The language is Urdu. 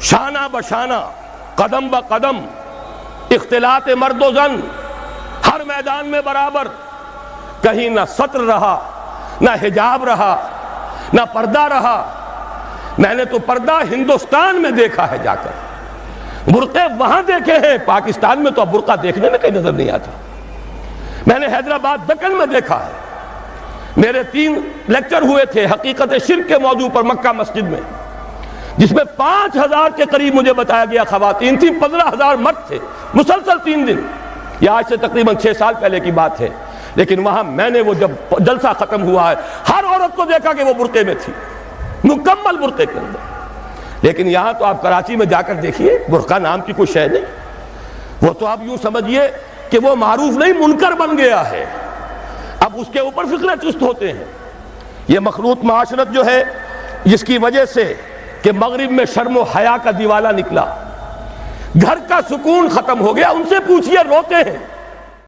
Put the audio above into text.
شانہ بشانہ، قدم بقدم، اختلاط مرد و زن، ہر میدان میں برابر، کہیں نہ سطر رہا، نہ حجاب رہا، نہ پردہ رہا۔ میں نے تو پردہ ہندوستان میں دیکھا ہے جا کر، برقعے وہاں دیکھے ہیں، پاکستان میں تو اب برقع دیکھنے میں کہیں نظر نہیں آتا۔ میں نے حیدرآباد دکن میں دیکھا ہے، میرے 3 لیکچر ہوئے تھے حقیقت شرک کے موضوع پر مکہ مسجد میں، جس میں 5000 کے قریب مجھے بتایا گیا خواتین تھیں، 15000 مرد تھے، مسلسل 3 دن۔ یہ آج سے تقریباً 6 سال پہلے کی بات ہے، لیکن وہاں میں نے وہ جب جلسہ ختم ہوا ہے، ہر عورت کو دیکھا کہ وہ برقعے میں تھی، مکمل برقعے کے اندر۔ لیکن یہاں تو آپ کراچی میں جا کر دیکھیے، برقع نام کی کوئی شے نہیں، وہ تو آپ یوں سمجھیے کہ وہ معروف نہیں منکر بن گیا ہے، اب اس کے اوپر فکرے چست ہوتے ہیں۔ یہ مخلوط معاشرت جو ہے، جس کی وجہ سے کہ مغرب میں شرم و حیا کا دیوالہ نکلا، گھر کا سکون ختم ہو گیا، ان سے پوچھئے روتے ہیں۔